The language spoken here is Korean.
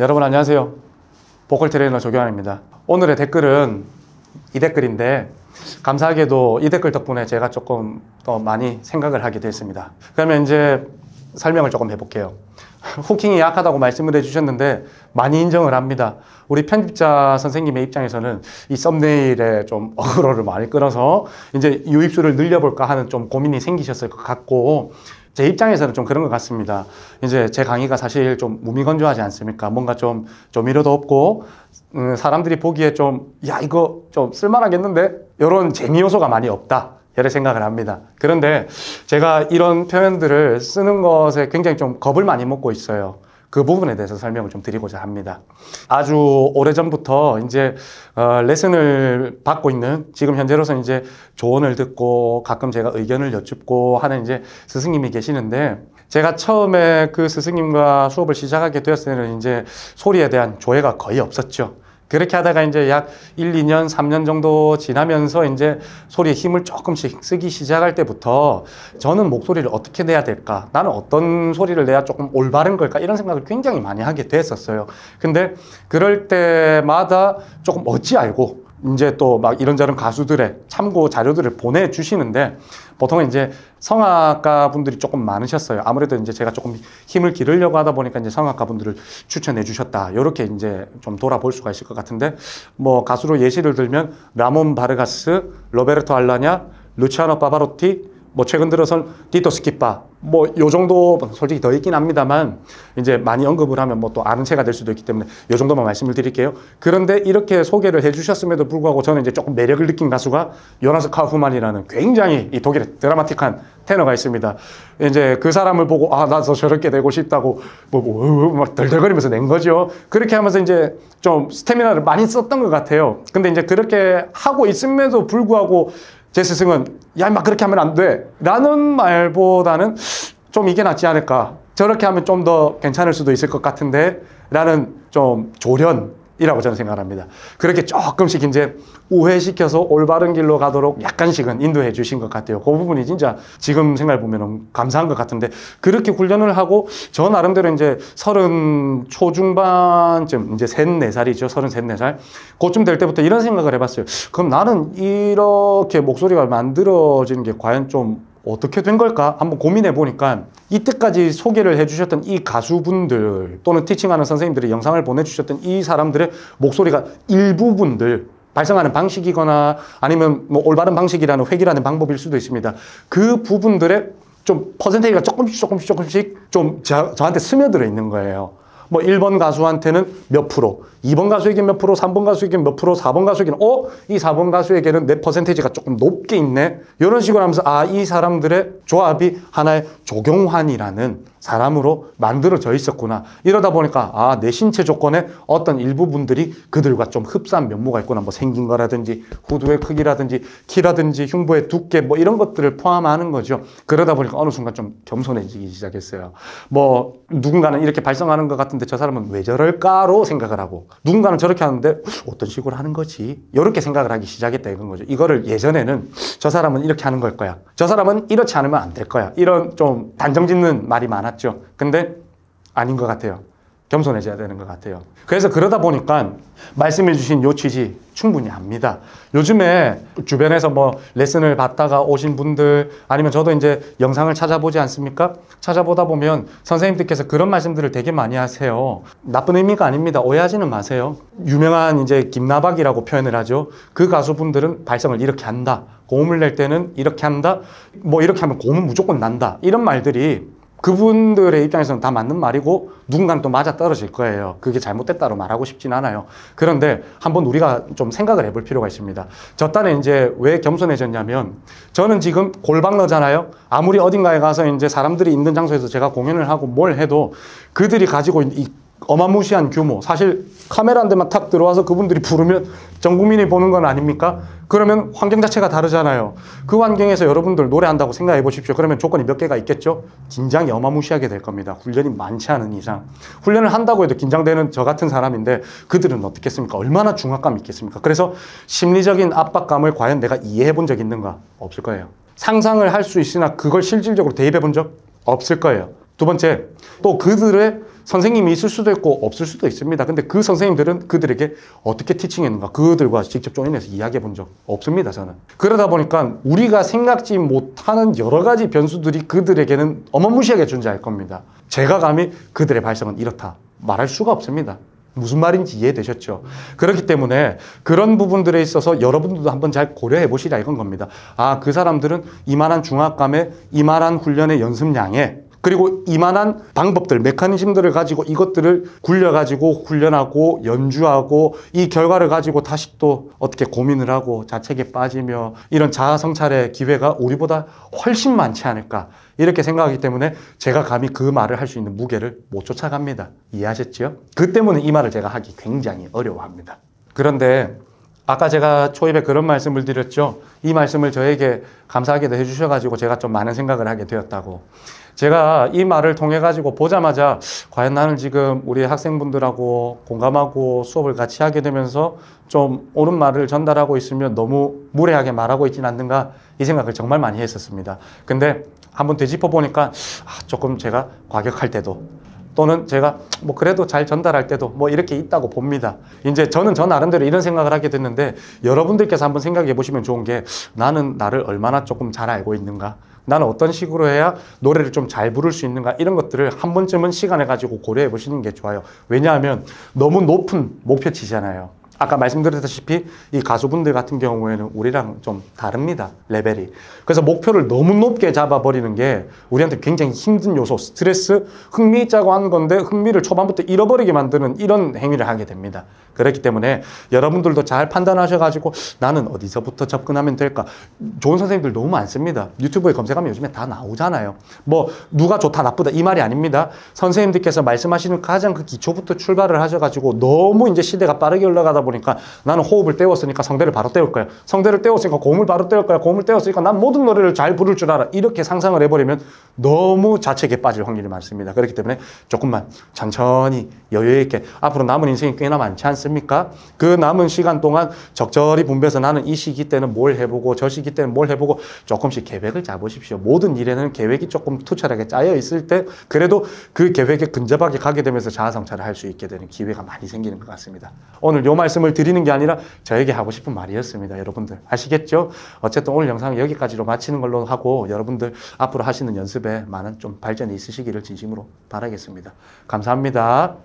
여러분 안녕하세요. 보컬 트레이너 조경환입니다. 오늘의 댓글은 이 댓글인데 감사하게도 이 댓글 덕분에 제가 조금 더 많이 생각을 하게 됐습니다. 그러면 이제 설명을 조금 해볼게요. 후킹이 약하다고 말씀을 해주셨는데 많이 인정을 합니다. 우리 편집자 선생님의 입장에서는 이 썸네일에 좀 어그로를 많이 끌어서 이제 유입수를 늘려볼까 하는 좀 고민이 생기셨을 것 같고, 제 입장에서는 좀 그런 것 같습니다. 이제 제 강의가 사실 좀 무미건조하지 않습니까? 뭔가 좀 조미료도 없고, 사람들이 보기에 좀, 야, 이거 좀 쓸만하겠는데? 이런 재미 요소가 많이 없다. 이렇게 생각을 합니다. 그런데 제가 이런 표현들을 쓰는 것에 굉장히 좀 겁을 많이 먹고 있어요. 그 부분에 대해서 설명을 좀 드리고자 합니다. 아주 오래전부터 이제 레슨을 받고 있는, 지금 현재로서는 이제 조언을 듣고 가끔 제가 의견을 여쭙고 하는 이제 스승님이 계시는데, 제가 처음에 그 스승님과 수업을 시작하게 되었을 때는 이제 소리에 대한 조회가 거의 없었죠. 그렇게 하다가 이제 약 1, 2년, 3년 정도 지나면서 이제 소리에 힘을 조금씩 쓰기 시작할 때부터 저는 목소리를 어떻게 내야 될까? 나는 어떤 소리를 내야 조금 올바른 걸까? 이런 생각을 굉장히 많이 하게 됐었어요. 근데 그럴 때마다 조금 어찌 알고 이제 또 막 이런저런 가수들의 참고 자료들을 보내주시는데, 보통은 이제 성악가 분들이 조금 많으셨어요. 아무래도 이제 제가 조금 힘을 기르려고 하다 보니까 이제 성악가 분들을 추천해 주셨다. 이렇게 이제 좀 돌아볼 수가 있을 것 같은데, 뭐 가수로 예시를 들면 라몬 바르가스, 로베르토 알라냐, 루치아노 파바로티, 뭐 최근 들어선 티토 스키파, 뭐 요 정도, 솔직히 더 있긴 합니다만 이제 많이 언급을 하면 뭐 또 아는 체가 될 수도 있기 때문에 요 정도만 말씀을 드릴게요. 그런데 이렇게 소개를 해주셨음에도 불구하고 저는 이제 조금 매력을 느낀 가수가 요나스 카우프만이라는 굉장히 이 독일의 드라마틱한 테너가 있습니다. 이제 그 사람을 보고 아, 나도 저렇게 되고 싶다고 막 덜덜거리면서 낸 거죠. 그렇게 하면서 이제 좀 스태미나를 많이 썼던 것 같아요. 근데 이제 그렇게 하고 있음에도 불구하고 제 스승은 야, 막 그렇게 하면 안 돼 라는 말보다는 좀 이게 낫지 않을까, 저렇게 하면 좀 더 괜찮을 수도 있을 것 같은데 라는 좀 조련이라고 저는 생각합니다. 그렇게 조금씩 이제 우회시켜서 올바른 길로 가도록 약간씩은 인도해 주신 것 같아요. 그 부분이 진짜 지금 생각해보면 감사한 것 같은데, 그렇게 훈련을 하고 저 나름대로 이제 30 초중반쯤, 이제 34살이죠. 34살. 그쯤 될 때부터 이런 생각을 해봤어요. 그럼 나는 이렇게 목소리가 만들어지는 게 과연 좀 어떻게 된 걸까? 한번 고민해 보니까 이때까지 소개를 해주셨던 이 가수분들 또는 티칭하는 선생님들이 영상을 보내주셨던 이 사람들의 목소리가 일부분들, 발성하는 방식이거나 아니면 뭐 올바른 방식이라는 획일하는 방법일 수도 있습니다. 그 부분들의 좀 퍼센테이지가 조금씩 좀 저한테 스며들어 있는 거예요. 뭐 1번 가수한테는 몇 프로, 2번 가수에게 몇 프로, 3번 가수에게 몇 프로, 4번 가수에게는 이 4번 가수에게는 내 퍼센테이지가 조금 높게 있네. 이런 식으로 하면서 아, 이 사람들의 조합이 하나의 조경환이라는 사람으로 만들어져 있었구나. 이러다 보니까 아, 내 신체 조건에 어떤 일부분들이 그들과 좀 흡사한 면모가 있구나. 뭐 생긴 거라든지 후두의 크기라든지 키라든지 흉부의 두께 뭐 이런 것들을 포함하는 거죠. 그러다 보니까 어느 순간 좀 겸손해지기 시작했어요. 뭐 누군가는 이렇게 발성하는 것 같은데 저 사람은 왜 저럴까로 생각을 하고, 누군가는 저렇게 하는데 어떤 식으로 하는 거지? 이렇게 생각을 하기 시작했다 이건 거죠. 이거를 예전에는 저 사람은 이렇게 하는 걸 거야, 저 사람은 이렇지 않으면 안 될 거야, 이런 좀 단정짓는 말이 많았죠. 근데 아닌 것 같아요. 겸손해져야 되는 것 같아요. 그래서 그러다 보니까 말씀해 주신 요 취지 충분히 압니다. 요즘에 주변에서 뭐 레슨을 받다가 오신 분들, 아니면 저도 이제 영상을 찾아보지 않습니까? 찾아보다 보면 선생님들께서 그런 말씀들을 되게 많이 하세요. 나쁜 의미가 아닙니다. 오해하지는 마세요. 유명한 이제 김나박이라고 표현을 하죠. 그 가수분들은 발성을 이렇게 한다, 고음을 낼 때는 이렇게 한다, 뭐 이렇게 하면 고음은 무조건 난다, 이런 말들이 그분들의 입장에서는 다 맞는 말이고 누군가는 또 맞아 떨어질 거예요. 그게 잘못됐다고 말하고 싶진 않아요. 그런데 한번 우리가 좀 생각을 해볼 필요가 있습니다. 저 딴에 이제 왜 겸손해졌냐면, 저는 지금 골방러잖아요. 아무리 어딘가에 가서 이제 사람들이 있는 장소에서 제가 공연을 하고 뭘 해도 그들이 가지고 있는 이 어마무시한 규모, 사실 카메라 한 대만 탁 들어와서 그분들이 부르면 전 국민이 보는 건 아닙니까? 그러면 환경 자체가 다르잖아요. 그 환경에서 여러분들 노래한다고 생각해 보십시오. 그러면 조건이 몇 개가 있겠죠? 긴장이 어마무시하게 될 겁니다. 훈련이 많지 않은 이상. 훈련을 한다고 해도 긴장되는 저 같은 사람인데 그들은 어떻겠습니까? 얼마나 중압감이 있겠습니까? 그래서 심리적인 압박감을 과연 내가 이해해 본 적 있는가? 없을 거예요. 상상을 할 수 있으나 그걸 실질적으로 대입해 본 적 없을 거예요. 두 번째, 또 그들의 선생님이 있을 수도 있고 없을 수도 있습니다. 근데 그 선생님들은 그들에게 어떻게 티칭했는가, 그들과 직접 조인해서 이야기해 본 적 없습니다, 저는. 그러다 보니까 우리가 생각지 못하는 여러 가지 변수들이 그들에게는 어마무시하게 존재할 겁니다. 제가 감히 그들의 발성은 이렇다 말할 수가 없습니다. 무슨 말인지 이해되셨죠? 그렇기 때문에 그런 부분들에 있어서 여러분들도 한번 잘 고려해 보시라 이건 겁니다. 아, 그 사람들은 이만한 중압감에 이만한 훈련의 연습량에 그리고 이만한 방법들, 메커니즘들을 가지고 이것들을 굴려가지고 훈련하고 연주하고 이 결과를 가지고 다시 또 어떻게 고민을 하고 자책에 빠지며 이런 자아 성찰의 기회가 우리보다 훨씬 많지 않을까 이렇게 생각하기 때문에 제가 감히 그 말을 할 수 있는 무게를 못 쫓아갑니다. 이해하셨죠? 그 때문에 이 말을 제가 하기 굉장히 어려워합니다. 그런데 아까 제가 초입에 그런 말씀을 드렸죠. 이 말씀을 저에게 감사하게도 해주셔가지고 제가 좀 많은 생각을 하게 되었다고. 제가 이 말을 통해 가지고 보자마자 과연 나는 지금 우리 학생분들하고 공감하고 수업을 같이 하게 되면서 좀 옳은 말을 전달하고 있으면 너무 무례하게 말하고 있지는 않는가 이 생각을 정말 많이 했었습니다. 근데 한번 되짚어 보니까 조금 제가 과격할 때도 또는 제가 뭐 그래도 잘 전달할 때도 뭐 이렇게 있다고 봅니다. 이제 저는 저 나름대로 이런 생각을 하게 됐는데 여러분들께서 한번 생각해 보시면 좋은 게 나는 나를 얼마나 조금 잘 알고 있는가? 나는 어떤 식으로 해야 노래를 좀 잘 부를 수 있는가? 이런 것들을 한 번쯤은 시간을 가지고 고려해 보시는 게 좋아요. 왜냐하면 너무 높은 목표치잖아요. 아까 말씀드렸다시피 이 가수분들 같은 경우에는 우리랑 좀 다릅니다. 레벨이. 그래서 목표를 너무 높게 잡아버리는 게 우리한테 굉장히 힘든 요소, 스트레스, 흥미 있자고 하는 건데 흥미를 초반부터 잃어버리게 만드는 이런 행위를 하게 됩니다. 그렇기 때문에 여러분들도 잘 판단하셔가지고 나는 어디서부터 접근하면 될까? 좋은 선생님들 너무 많습니다. 유튜브에 검색하면 요즘에 다 나오잖아요. 뭐 누가 좋다 나쁘다 이 말이 아닙니다. 선생님들께서 말씀하시는 가장 그 기초부터 출발을 하셔가지고 너무 이제 시대가 빠르게 올라가다 보니까 나는 호흡을 때웠으니까 성대를 바로 때울 거야. 성대를 때웠으니까 고음을 바로 때울 거야. 고음을 때웠으니까 난 모든 노래를 잘 부를 줄 알아. 이렇게 상상을 해버리면 너무 자책에 빠질 확률이 많습니다. 그렇기 때문에 조금만 천천히 여유 있게 앞으로 남은 인생이 꽤나 많지 않습니까? 그 남은 시간 동안 적절히 분배해서 나는 이 시기 때는 뭘 해보고 저 시기 때는 뭘 해보고 조금씩 계획을 잡으십시오. 모든 일에는 계획이 조금 투철하게 짜여 있을 때 그래도 그 계획에 근접하게 가게 되면서 자아 성찰을 할 수 있게 되는 기회가 많이 생기는 것 같습니다. 오늘 요 말씀을 드리는 게 아니라 저에게 하고 싶은 말이었습니다. 여러분들 아시겠죠? 어쨌든 오늘 영상은 여기까지로 마치는 걸로 하고 여러분들 앞으로 하시는 연습에 많은 좀 발전이 있으시기를 진심으로 바라겠습니다. 감사합니다.